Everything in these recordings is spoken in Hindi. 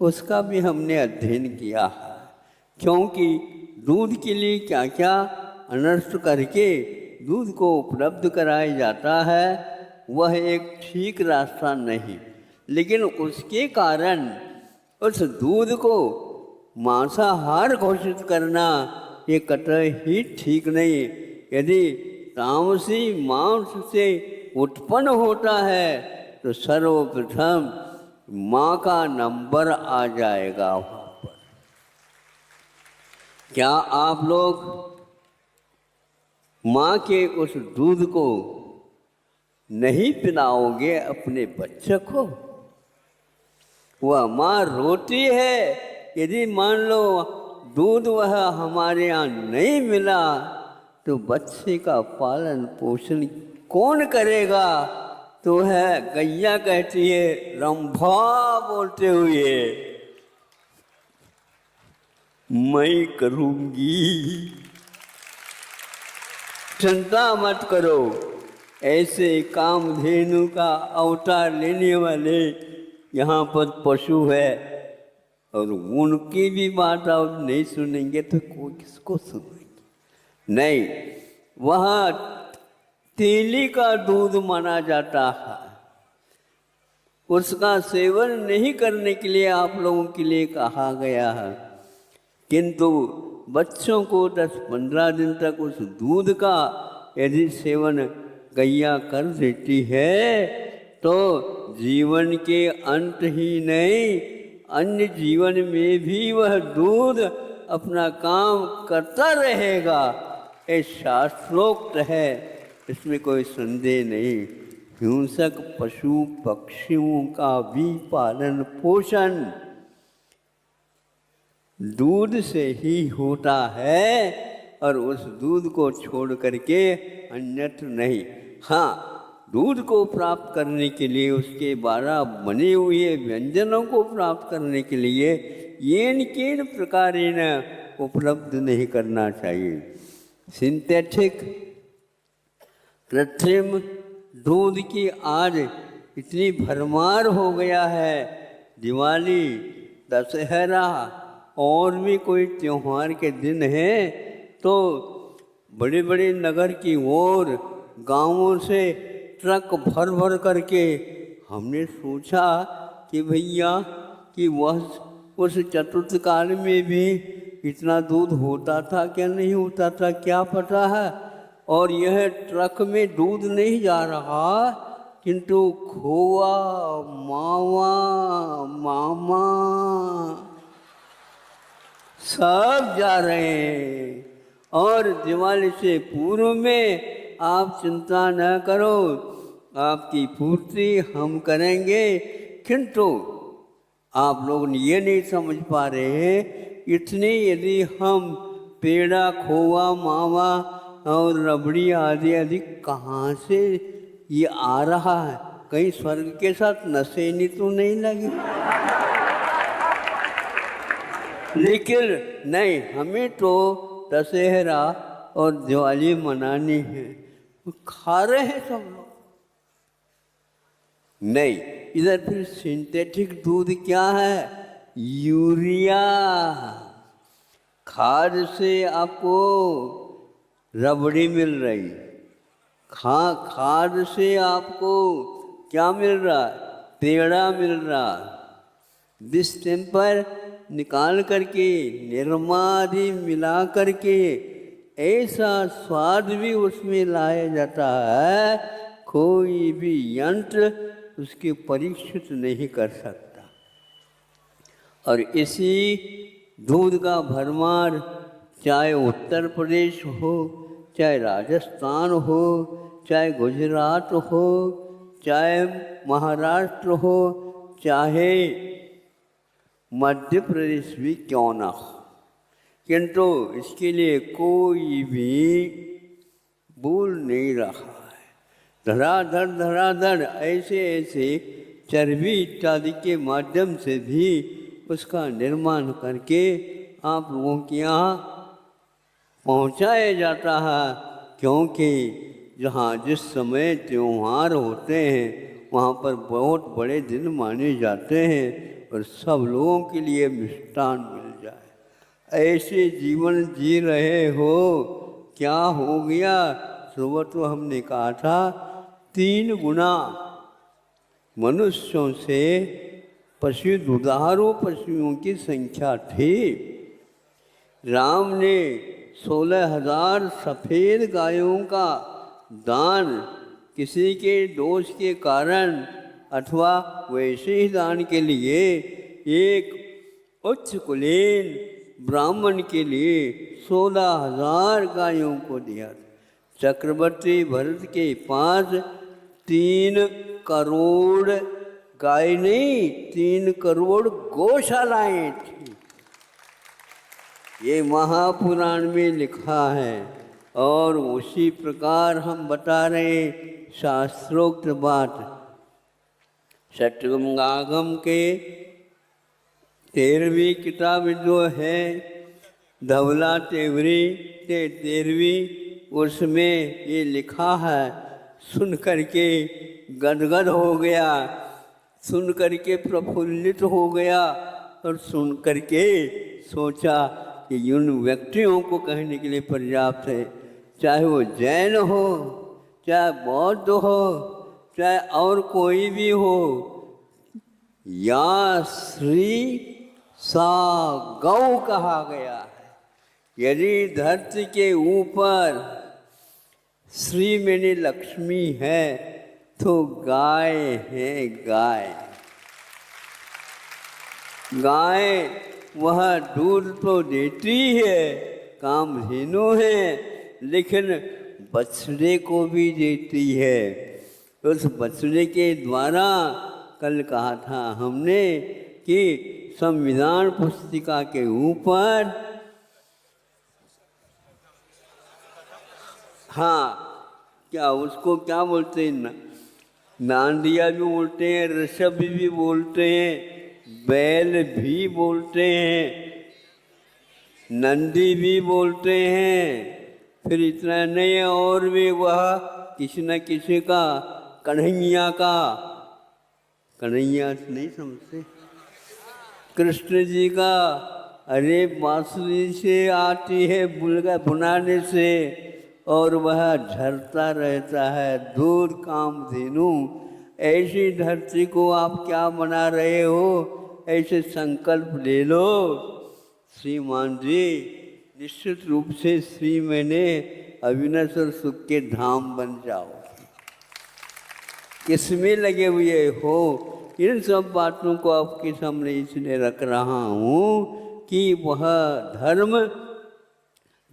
उसका भी हमने अध्ययन किया है, क्योंकि दूध के लिए क्या क्या अनर्थ करके दूध को उपलब्ध कराया जाता है वह एक ठीक रास्ता नहीं। लेकिन उसके कारण उस दूध को मांसाहार घोषित करना ये कतई ही ठीक नहीं। यदि तामसी मांस से उत्पन्न होता है तो सर्वप्रथम माँ का नंबर आ जाएगा वहाँ पर। क्या आप लोग माँ के उस दूध को नहीं पिलाओगे अपने बच्चे को? वह माँ रोती है, यदि मान लो दूध वह हमारे यहाँ नहीं मिला तो बच्चे का पालन पोषण कौन करेगा? तो है गैया कहती है रंभा बोलते हुए, मैं करूँगी, चिंता मत करो। ऐसे कामधेनु का अवतार लेने वाले यहाँ पर पशु है और उनकी भी बात आप नहीं सुनेंगे तो कोई किसको सुनेंगे? नहीं, वहाँ तीली का दूध माना जाता है, उसका सेवन नहीं करने के लिए आप लोगों के लिए कहा गया है। किंतु बच्चों को 10-15 दिन तक उस दूध का यदि सेवन गैया कर देती है तो जीवन के अंत ही नहीं अन्य जीवन में भी वह दूध अपना काम करता रहेगा। ये शास्त्रोक्त है, इसमें कोई संदेह नहीं। हिंसक पशु पक्षियों का भी पालन पोषण दूध से ही होता है और उस दूध को छोड़ करके अन्यत्र नहीं। हाँ, दूध को प्राप्त करने के लिए उसके द्वारा बने हुए व्यंजनों को प्राप्त करने के लिए येन केन प्रकारेण उपलब्ध नहीं करना चाहिए। सिंथेटिक कृत्रिम दूध की आज इतनी भरमार हो गया है। दिवाली, दशहरा और भी कोई त्योहार के दिन हैं तो बड़े बड़े नगर की ओर गांवों से ट्रक भर भर करके हमने सोचा कि भैया कि वह उस चतुर्थ काल में भी इतना दूध होता था क्या नहीं होता था क्या पता है। और यह ट्रक में दूध नहीं जा रहा किंतु खोआ, मावा, मामा सब जा रहे हैं। और दिवाली से पूर्व में आप चिंता न करो, आपकी पूर्ति हम करेंगे। किंतु आप लोग ये नहीं समझ पा रहे हैं, इतने यदि हम पेड़ा, खोआ, मावा और रबड़ी आदि आदि कहाँ से ये आ रहा है? कहीं स्वर्ग के साथ नशेनी तो नहीं लगी? लेकिन नहीं, हमें तो दशहरा और दिवाली मनानी है, खा रहे हैं सब लोग। नहीं, इधर फिर सिंथेटिक दूध क्या है? यूरिया खाद से आपको रबड़ी मिल रही, खाद से आपको क्या मिल रहा? पेड़ा मिल रहा। डिस्टेम्पर निकाल करके निरमा आदि मिला करके ऐसा स्वाद भी उसमें लाया जाता है, कोई भी यंत्र उसके परीक्षित नहीं कर सकता। और इसी दूध का भरमार चाहे उत्तर प्रदेश हो, चाहे राजस्थान हो, चाहे गुजरात हो, चाहे महाराष्ट्र हो, चाहे मध्य प्रदेश भी क्यों ना हो, किंतु इसके लिए कोई भी बोल नहीं रहा है। धड़ाधड़ धड़ाधड़ ऐसे ऐसे चर्बी इत्यादि के माध्यम से भी उसका निर्माण करके आप लोगों के यहाँ पहुँचाया जाता है। क्योंकि जहाँ जिस समय त्यौहार होते हैं वहाँ पर बहुत बड़े दिन माने जाते हैं और सब लोगों के लिए मिष्ठान मिल जाए। ऐसे जीवन जी रहे हो, क्या हो गया? सुबह तो हमने कहा था 3 गुना मनुष्यों से पशु दुधारू पशुओं की संख्या थी। राम ने 16,000 सफ़ेद गायों का दान किसी के दोष के कारण अथवा वैसे ही दान के लिए एक उच्च कुलीन ब्राह्मण के लिए 16,000 गायों को दिया। चक्रवर्ती भरत के पास 3 करोड़ गाय नहीं, 3 करोड़ गौशालाएं थी। ये महापुराण में लिखा है और उसी प्रकार हम बता रहे शास्त्रोक्त बात। षट्गम के 13वीं किताब जो है धवला तेवरी के 13वीं, उसमें ये लिखा है। सुन करके गदगद हो गया, सुन करके प्रफुल्लित हो गया और सुन करके सोचा कि उन व्यक्तियों को कहने के लिए पर्याप्त है, चाहे वो जैन हो, चाहे बौद्ध हो, चाहे और कोई भी हो, या श्री सा गौ कहा गया है। यदि धरती के ऊपर श्री मैंने लक्ष्मी है तो गाय है। गाय गाय वह दूध तो देती है, कामधेनु है, लेकिन बछड़े को भी देती है। उस बछड़े के द्वारा कल कहा था हमने कि संविधान पुस्तिका के ऊपर, हाँ, क्या उसको क्या बोलते हैं, नांदिया भी बोलते हैं, ऋषभ भी बोलते हैं, बैल भी बोलते हैं, नंदी भी बोलते हैं। फिर इतना नहीं, और भी वह किसी न किसी का कन्हैया का, कन्हैया नहीं समझते, कृष्ण जी का, अरे बांसुरी से आती है बुलगा बुनाने से और वह झरता रहता है दूध कामधेनु। ऐसी धरती को आप क्या बना रहे हो? ऐसे संकल्प ले लो श्रीमान जी, निश्चित रूप से श्री मैंने अविनाश सुख के धाम बन जाओ। किसमें लगे हुए हो? इन सब बातों को आपके सामने इसलिए रख रहा हूँ कि वह धर्म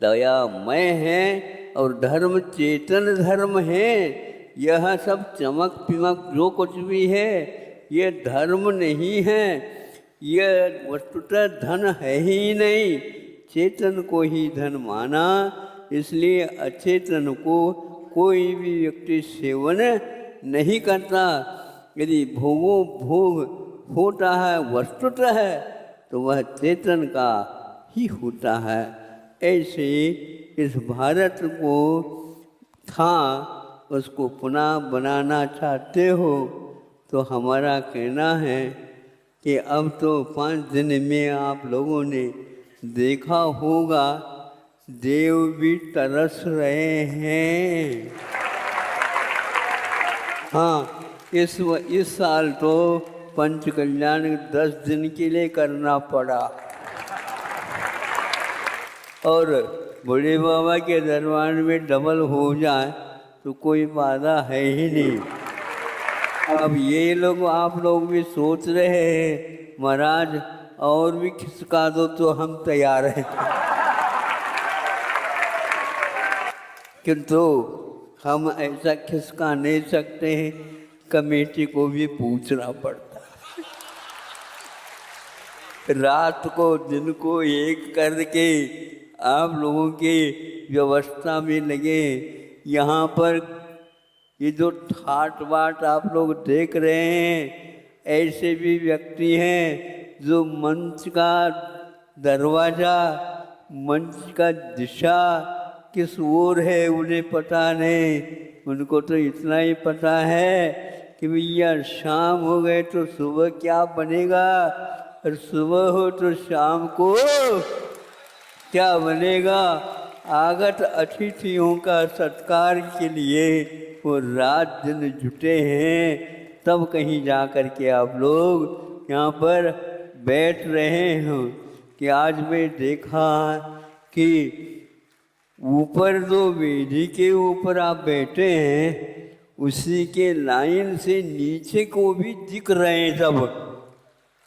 दयामय है और धर्म चेतन धर्म है। यह सब चमक पिमक जो कुछ भी है ये धर्म नहीं है, यह वस्तुतः धन है ही नहीं। चेतन को ही धन माना, इसलिए अचेतन को कोई भी व्यक्ति सेवन नहीं करता। यदि भोगों भोग होता है वस्तुतः है तो वह चेतन का ही होता है। ऐसे इस भारत को था उसको पुनः बनाना चाहते हो तो हमारा कहना है कि अब तो 5 दिन में आप लोगों ने देखा होगा देव भी तरस रहे हैं। हाँ, इस साल तो पंच कल्याण 10 दिन के लिए करना पड़ा और बड़े बाबा के दरबार में डबल हो जाए तो कोई बाधा है ही नहीं। अब ये लोग आप लोग भी सोच रहे हैं महाराज और भी खिसका दो तो हम तैयार हैं, किंतु हम ऐसा खिसका नहीं सकते हैं, कमेटी को भी पूछना पड़ता है। रात को दिन को एक करके आप लोगों की व्यवस्था में लगे। यहाँ पर ये जो ठाट बाट आप लोग देख रहे हैं ऐसे भी व्यक्ति हैं जो मंच का दरवाज़ा, मंच का दिशा किस ओर है उन्हें पता नहीं। उनको तो इतना ही पता है कि भैया शाम हो गए तो सुबह क्या बनेगा, और सुबह हो तो शाम को क्या बनेगा। आगत अतिथियों का सत्कार के लिए वो रात दिन जुटे हैं, तब कहीं जा कर के आप लोग यहाँ पर बैठ रहे हो। कि आज मैं देखा कि ऊपर जो वेदी के ऊपर आप बैठे हैं उसी के लाइन से नीचे को भी दिख रहे हैं सब।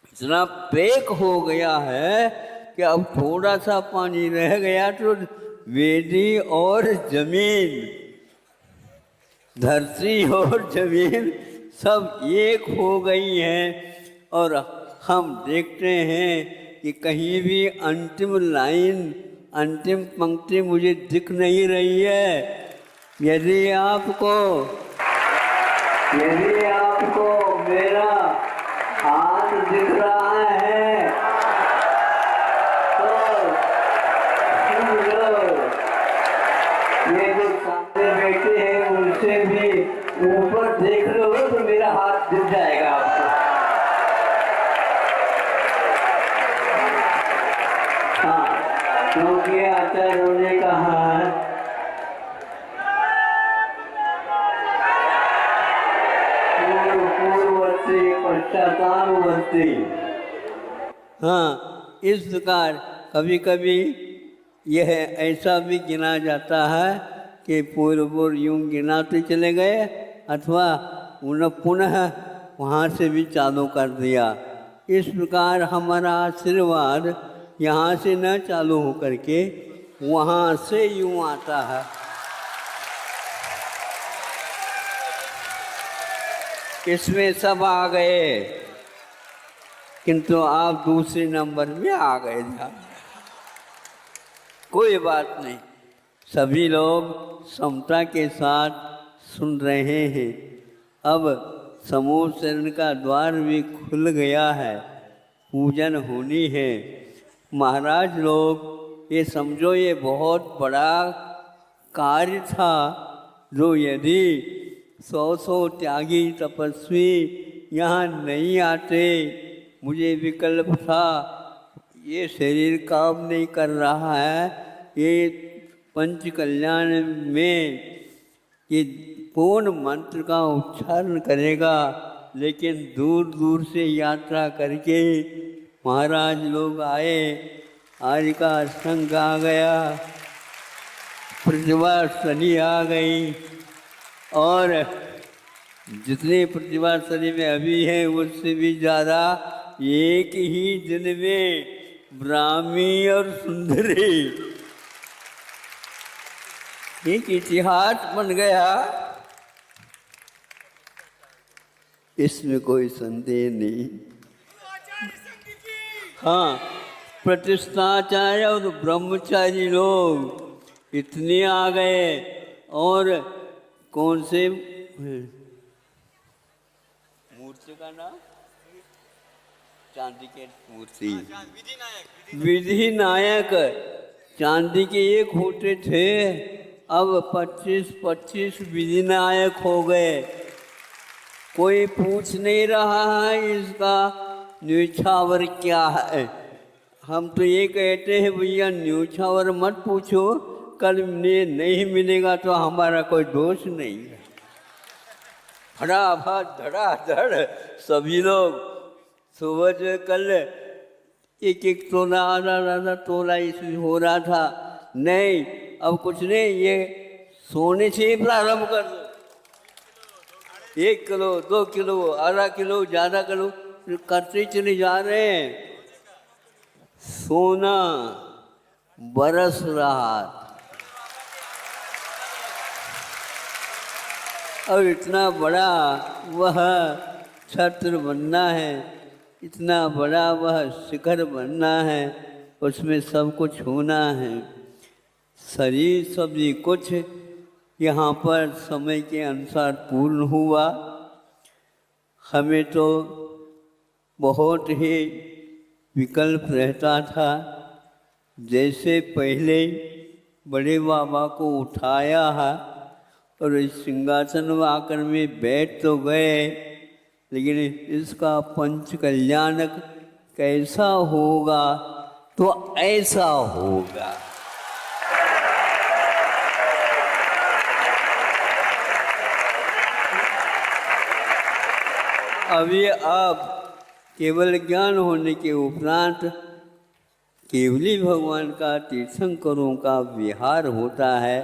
इतना पैक हो गया है कि अब थोड़ा सा पानी रह गया तो वेदी और जमीन, धरती और जमीन सब एक हो गई हैं। और हम देखते हैं कि कहीं भी अंतिम लाइन, अंतिम पंक्ति मुझे दिख नहीं रही है। यदि आपको मेरा हाथ दिख रहा है तो सुन लो, ये जो सामने बैठे हैं उनसे भी ऊपर देख लो तो मेरा हाथ दिख जाएगा आपको। हाँ, क्योंकि आचार्यों ने कहा पूर्ववर्ती पश्चातानुवर्ती। हाँ, इस प्रकार कभी कभी यह ऐसा भी गिना जाता है कि पूर्व यूं गिनाते चले गए अथवा उन्हें पुनः वहाँ से भी चालू कर दिया। इस प्रकार हमारा आशीर्वाद यहाँ से न चालू हो करके वहाँ से यूँ आता है। इसमें सब आ गए किंतु आप दूसरे नंबर में आ गए था। कोई बात नहीं, सभी लोग समता के साथ सुन रहे हैं। अब समूह शरण का द्वार भी खुल गया है, पूजन होनी है। महाराज लोग ये समझो ये बहुत बड़ा कार्य था, जो यदि 100 त्यागी तपस्वी यहाँ नहीं आते, मुझे विकल्प था ये शरीर काम नहीं कर रहा है, ये पंच कल्याण में ये पूर्ण मंत्र का उच्चारण करेगा, लेकिन दूर दूर से यात्रा करके महाराज लोग आए, आज का संघ आ गया, प्रतिभा शनि आ गई, और जितने प्रतिभा शनि में अभी हैं उससे भी ज़्यादा एक ही दिन में ब्राह्मी और सुंदरी एक इतिहास बन गया, इसमें कोई संदेह नहीं। हाँ, प्रतिष्ठाचार्य और ब्रह्मचारी लोग इतने आ गए, और कौन से मूर्ति का नाम, चांदी के मूर्ति, विधि नायक चांदी के एक होते थे, अब 25-25 विधि नायक हो गए। कोई पूछ नहीं रहा है इसका न्योछावर क्या है। हम तो ये कहते हैं भैया न्योछावर मत पूछो, कल नहीं मिलेगा तो हमारा कोई दोष नहीं है। फटाफट धड़ाधड़ सभी लोग सुबह जो कल एक तोला आधा तोला इसमें हो रहा था, नहीं अब कुछ नहीं, ये सोने से ही प्रारंभ कर दो। 1 किलो 2 किलो आधा किलो ज़्यादा किलो करते चले जा रहे हैं। सोना बरस रहा, और इतना बड़ा वह छत्र बनना है, इतना बड़ा वह शिखर बनना है, उसमें सब कुछ होना है। शरीर सभी कुछ यहाँ पर समय के अनुसार पूर्ण हुआ। हमें तो बहुत ही विकल्प रहता था। जैसे पहले बड़े बाबा को उठाया है और इस सिंहासन में आकर में बैठ तो गए, लेकिन इसका पंच कल्याणक कैसा होगा, तो ऐसा होगा। अभी आप केवल ज्ञान होने के उपरांत केवली भगवान का तीर्थंकरों का विहार होता है।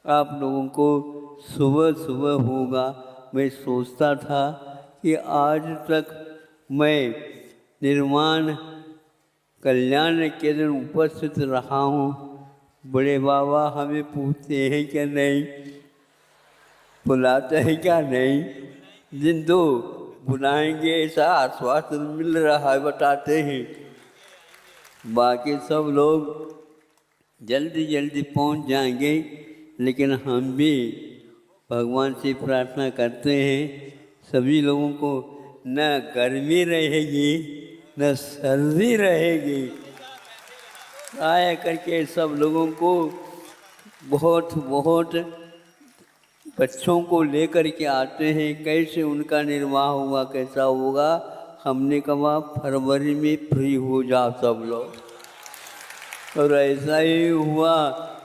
आप लोगों को सुबह सुबह होगा। मैं सोचता था कि आज तक मैं निर्माण कल्याण के दिन उपस्थित रहा हूँ। बड़े बाबा हमें पूछते हैं क्या नहीं, बुलाते हैं क्या नहीं। जिन दो बुलाएंगे ऐसा आश्वासन मिल रहा है, बताते हैं। बाकी सब लोग जल्दी जल्दी पहुंच जाएंगे, लेकिन हम भी भगवान से प्रार्थना करते हैं सभी लोगों को न गर्मी रहेगी न सर्दी रहेगी। आया करके सब लोगों को बहुत बहुत बच्चों को लेकर के आते हैं, कैसे उनका निर्वाह होगा, कैसा होगा। हमने कहा फरवरी में फ्री हो जाओ सब लोग, और ऐसा ही हुआ।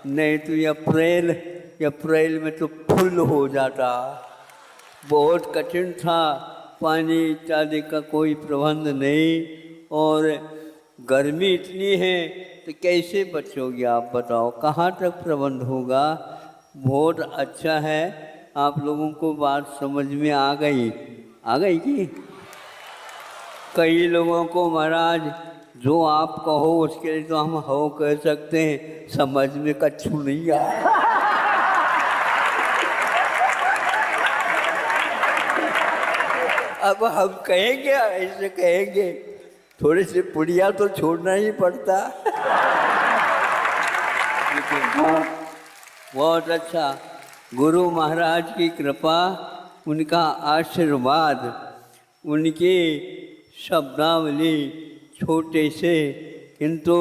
नहीं तो अप्रैल में तो फुल हो जाता। बहुत कठिन था, पानी इत्यादि का कोई प्रबंध नहीं, और गर्मी इतनी है तो कैसे बचोगे आप बताओ, कहाँ तक प्रबंध होगा। बहुत अच्छा है, आप लोगों को बात समझ में आ गई कि कई लोगों को महाराज जो आप कहो उसके लिए तो हम हो कह सकते हैं, समझ में कच्छू नहीं आया। अब हम कहेंगे, ऐसे कहेंगे, थोड़े से पुड़िया तो छोड़ना ही पड़ता। बहुत अच्छा, गुरु महाराज की कृपा, उनका आशीर्वाद, उनकी शब्दावली छोटे से किंतु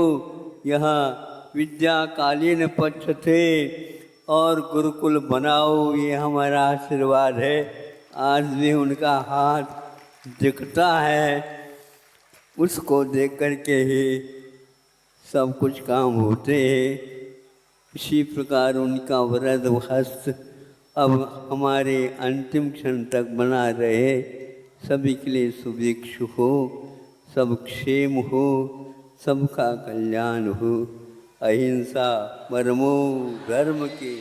यह विद्याकालीन पक्ष थे और गुरुकुल बनाओ, ये हमारा आशीर्वाद है। आज भी उनका हाथ दिखता है, उसको देख कर के ही सब कुछ काम होते हैं। इसी प्रकार उनका वरद हस्त अब हमारे अंतिम क्षण तक बना रहे। सभी के लिए सुभिक्षु हो, सब क्षेम हो, सबका कल्याण हो। अहिंसा परमो धर्म के